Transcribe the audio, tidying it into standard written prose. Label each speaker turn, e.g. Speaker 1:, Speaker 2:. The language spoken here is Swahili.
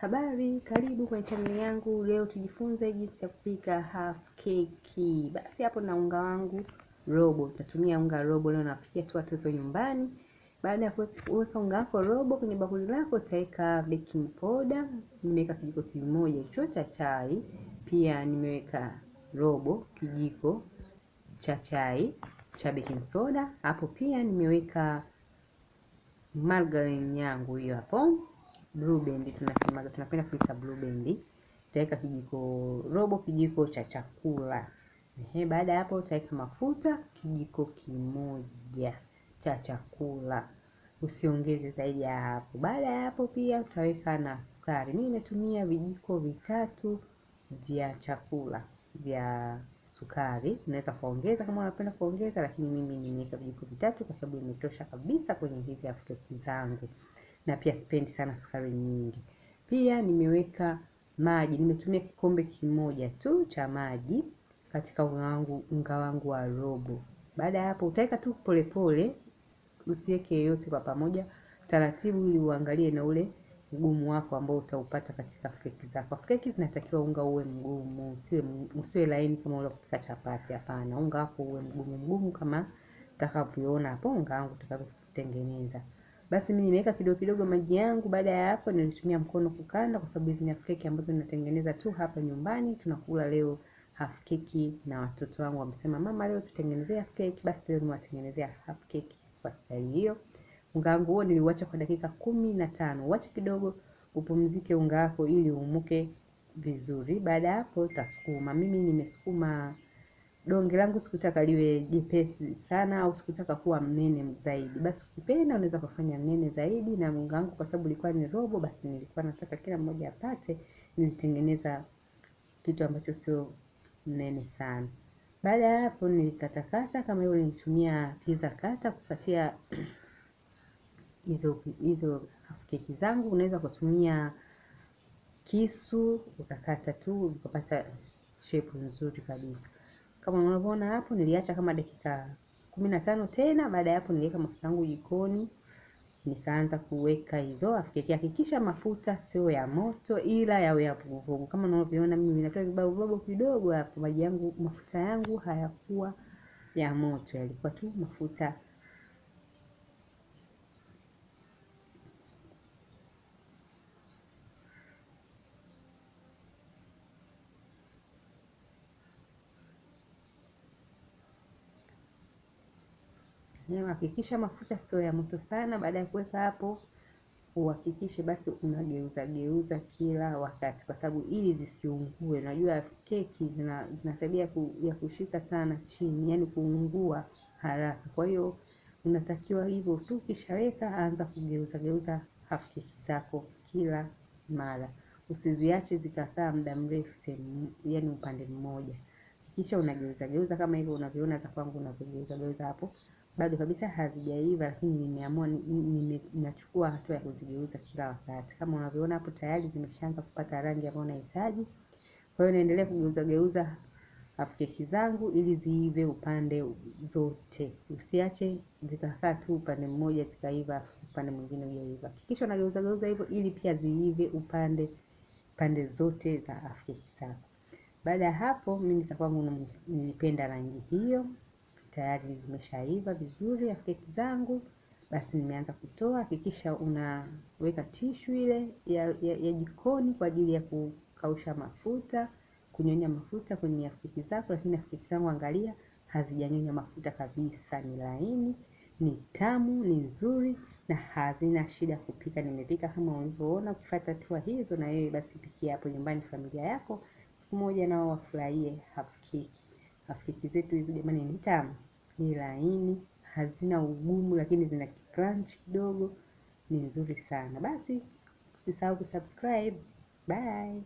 Speaker 1: Habari, karibu kwenye channel yangu. Leo tujifunze jinsi ya kupika half keki. Basi hapo na unga wangu robo. Tutatumia unga robo leo, napikia tu watoto nyumbani. Baada ya kuweka unga wako robo kwenye bakuli lako, utaweka baking powder. Nimeweka kijiko kimoja hicho cha chai. Pia nimeweka robo kijiko cha chai cha baking soda. Hapo pia nimeweka margarine yangu hiyo hapo. Blue band tunapenda kuita blue band. Utaweka robo kijiko cha chakula. Baada hapo utaweka mafuta kijiko kimoja cha chakula. Usiongeze zaidi ya hapo. Baada ya hapo pia utaweka na sukari. Mimi nimetumia vijiko vitatu vya chakula vya sukari. Unaweza kuongeza kama unapenda kuongeza, lakini mimi nimeweka vijiko vitatu kwa sababu imetosha kabisa kwenye hizi half keki zangu. Na pia sipendi sana sukari nyingi. Pia nimeweka maji. Nimetumia kikombe kimoja tu cha maji katika unga wangu wa robo. Baada ya hapo utaweka tu polepole, usiweke yote kwa pamoja, taratibu, ili uangalie na ule ugumu wako ambao utaupata katika keki zako. Keki zinatakiwa unga uwe mgumu, usiwe laini kama ule kupika chapati. Hapana, unga wako uwe mgumu kama utakavyoona hapo unga wangu utakavyotengeneza. Basi mimi nimeweka kidogo kidogo maji yangu. Baada ya hapo nilitumia mkono kukanda, kwa sababu hizi ni keki ambazo ninatengeneza tu hapa nyumbani. Tunakula leo half keki na watoto wangu wamesema, mama, leo tutengenezee half keki. Basi leo niwatengenezea half keki kwa staili hiyo. Unga wangu huo niliuacha kwa dakika 15. Uache kidogo upumzike unga wako ili uumuke vizuri. Baada ya hapo utasukuma. Mimi nimesukuma donge langu, sikutaka liwe jepesi sana au sikutaka kuwa mnene zaidi. Basi ukipenda unaweza kufanya mnene zaidi. Na unga wangu kwa sababu ilikuwa ni robo, basi nilikuwa nataka kila mmoja apate. Nilitengeneza kitu ambacho sio mnene sana. Baada ya hapo nilikatakata kama hiyo, nilitumia pizza cutter kukatia hizo keki zangu. Unaweza kutumia kisu ukakata tu ukapata shape nzuri kabisa. Kama unavyoona hapo, niliacha kama dakika 15 tena. Baada ya hapo niliweka mafuta yangu jikoni, nikaanza kuweka hizo half keki. Hakikisha mafuta sio ya moto, ila yawe ya vuguvugu. Kama unavyoona mimi ninatoa vibabu kidogo hapo. Mafuta yangu hayakuwa ya moto, yalikuwa tu mafuta hakikisha mafuta sio ya moto sana. Baada ya kuweka hapo, uhakikishe basi unageuza kila wakati, kwa sababu ili zisiungue. Unajua keki zina tabia ya kushika sana chini, yani kuungua haraka. Kwa hiyo unatakiwa hivyo tu, kishaweka anza kugeuza half keki zako kila mara. Usiziache zikakaa muda mrefu yani upande mmoja. Kisha unageuza kama hivyo unavyoona za kwangu unavyogeuza hapo. Bado kabisa hazijaiva, lakini nimeamua ninachukua hatua ya kuzigeuza kila wakati. Kama unavyoona hapo tayari zimeshaanza kupata rangi ambayo unahitaji. Kwa hiyo naendelea kugeuza half keki zangu ili ziive upande zote. Usiache zikakaa tu upande mmoja zikaiva upande mwingine hujaiva. Hakikisha unageuza hivyo ili pia ziive pande zote za half keki zako. Baada ya hapo mimi za kwangu nilipenda rangi hiyo. Tayari zimeshaiva vizuri half keki zangu. Basi nimeanza kutoa. Hakikisha unaweka tishu ile ya jikoni kwa ajili ya kukausha mafuta, kunyonya mafuta kwenye half keki zako. Lakini half keki zangu angalia, hazijanyonya mafuta kabisa, ni laini, ni tamu, ni nzuri na hazina shida kupika. Nimepika kama ulivyoona. Kufuata hatua hizo na wewe basi pikia hapo nyumbani familia yako, siku moja nao wafurahie half keki. Half keki zetu hizi jamani ni tamu, ni laini, hazina ugumu, lakini zina crunch kidogo, ni nzuri sana. Basi usisahau kusubscribe. Bye.